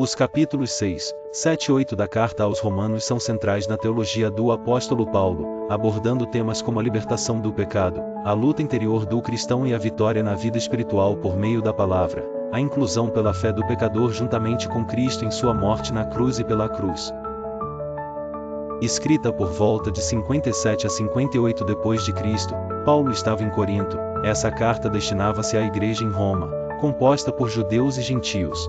Os capítulos 6, 7 e 8 da Carta aos Romanos são centrais na teologia do apóstolo Paulo, abordando temas como a libertação do pecado, a luta interior do cristão e a vitória na vida espiritual por meio da palavra, a inclusão pela fé do pecador juntamente com Cristo em sua morte na cruz e pela cruz. Escrita por volta de 57 a 58 d.C., Paulo estava em Corinto. Essa carta destinava-se à igreja em Roma, composta por judeus e gentios.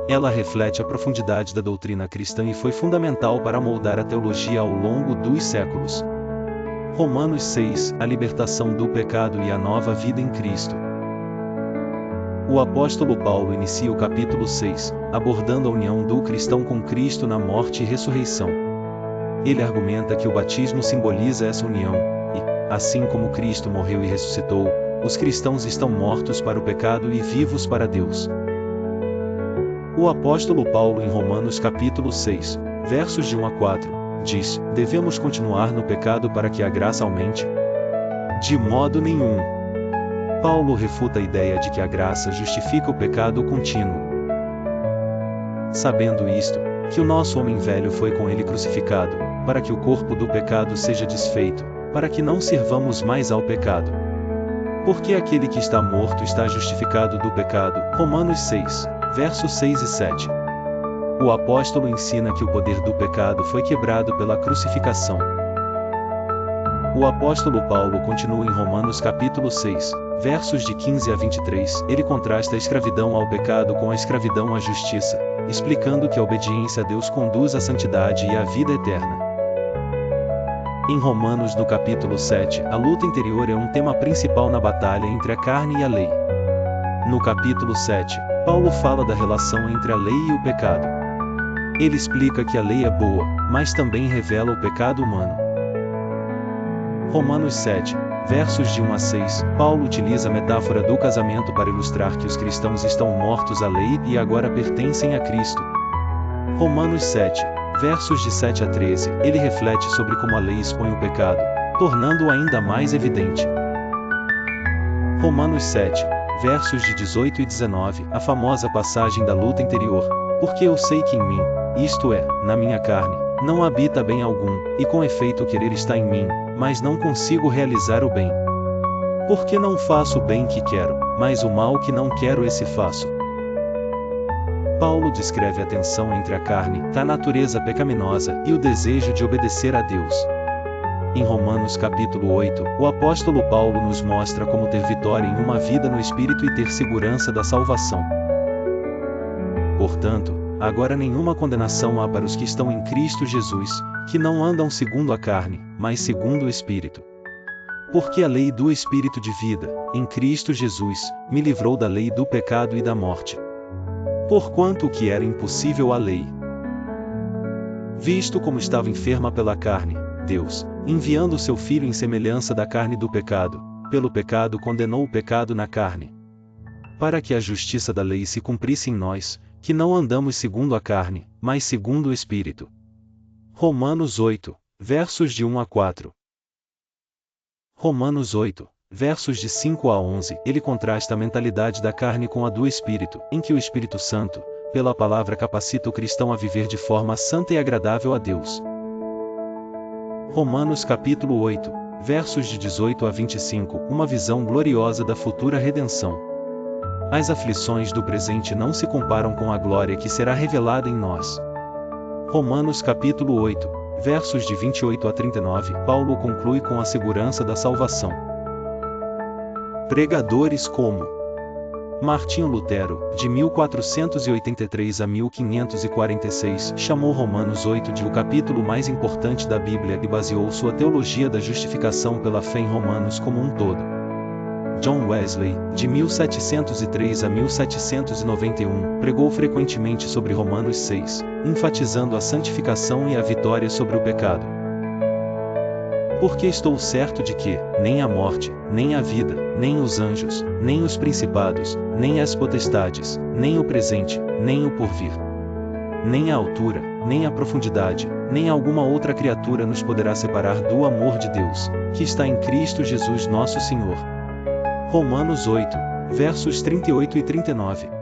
Ela reflete a profundidade da doutrina cristã e foi fundamental para moldar a teologia ao longo dos séculos. Romanos 6, a libertação do pecado e a nova vida em Cristo. O apóstolo Paulo inicia o capítulo 6, abordando a união do cristão com Cristo na morte e ressurreição. Ele argumenta que o batismo simboliza essa união, e, assim como Cristo morreu e ressuscitou, os cristãos estão mortos para o pecado e vivos para Deus. O apóstolo Paulo em Romanos capítulo 6, versos de 1 a 4, diz: devemos continuar no pecado para que a graça aumente? De modo nenhum. Paulo refuta a ideia de que a graça justifica o pecado contínuo. Sabendo isto, que o nosso homem velho foi com ele crucificado, para que o corpo do pecado seja desfeito, para que não sirvamos mais ao pecado. Porque aquele que está morto está justificado do pecado. Romanos 6, versos 6 e 7. O apóstolo ensina que o poder do pecado foi quebrado pela crucificação. O apóstolo Paulo continua em Romanos capítulo 6, versos de 15 a 23. Ele contrasta a escravidão ao pecado com a escravidão à justiça, explicando que a obediência a Deus conduz à santidade e à vida eterna. Em Romanos no capítulo 7, a luta interior é um tema principal na batalha entre a carne e a lei. No capítulo 7, Paulo fala da relação entre a lei e o pecado. Ele explica que a lei é boa, mas também revela o pecado humano. Romanos 7, versos de 1 a 6, Paulo utiliza a metáfora do casamento para ilustrar que os cristãos estão mortos à lei e agora pertencem a Cristo. Romanos 7, versos de 7 a 13, ele reflete sobre como a lei expõe o pecado, tornando-o ainda mais evidente. Romanos 7, versos de 18 e 19, a famosa passagem da luta interior: porque eu sei que em mim, isto é, na minha carne, não habita bem algum, e com efeito o querer está em mim, mas não consigo realizar o bem. Porque não faço o bem que quero, mas o mal que não quero esse faço. Paulo descreve a tensão entre a carne, a natureza pecaminosa, e o desejo de obedecer a Deus. Em Romanos capítulo 8, o apóstolo Paulo nos mostra como ter vitória em uma vida no Espírito e ter segurança da salvação. Portanto, agora nenhuma condenação há para os que estão em Cristo Jesus, que não andam segundo a carne, mas segundo o Espírito. Porque a lei do Espírito de vida, em Cristo Jesus, me livrou da lei do pecado e da morte. Porquanto o que era impossível à lei, visto como estava enferma pela carne, Deus, enviando o seu Filho em semelhança da carne do pecado, pelo pecado condenou o pecado na carne, para que a justiça da lei se cumprisse em nós, que não andamos segundo a carne, mas segundo o Espírito. Romanos 8, versos de 1 a 4. Romanos 8, versos de 5 a 11, ele contrasta a mentalidade da carne com a do Espírito, em que o Espírito Santo, pela palavra capacita o cristão a viver de forma santa e agradável a Deus. Romanos capítulo 8, versos de 18 a 25, uma visão gloriosa da futura redenção. As aflições do presente não se comparam com a glória que será revelada em nós. Romanos capítulo 8, versos de 28 a 39, Paulo conclui com a segurança da salvação. Pregadores como Martinho Lutero, de 1483 a 1546, chamou Romanos 8 de o capítulo mais importante da Bíblia e baseou sua teologia da justificação pela fé em Romanos como um todo. John Wesley, de 1703 a 1791, pregou frequentemente sobre Romanos 6, enfatizando a santificação e a vitória sobre o pecado. Porque estou certo de que, nem a morte, nem a vida, nem os anjos, nem os principados, nem as potestades, nem o presente, nem o porvir, nem a altura, nem a profundidade, nem alguma outra criatura nos poderá separar do amor de Deus, que está em Cristo Jesus nosso Senhor. Romanos 8, versos 38 e 39.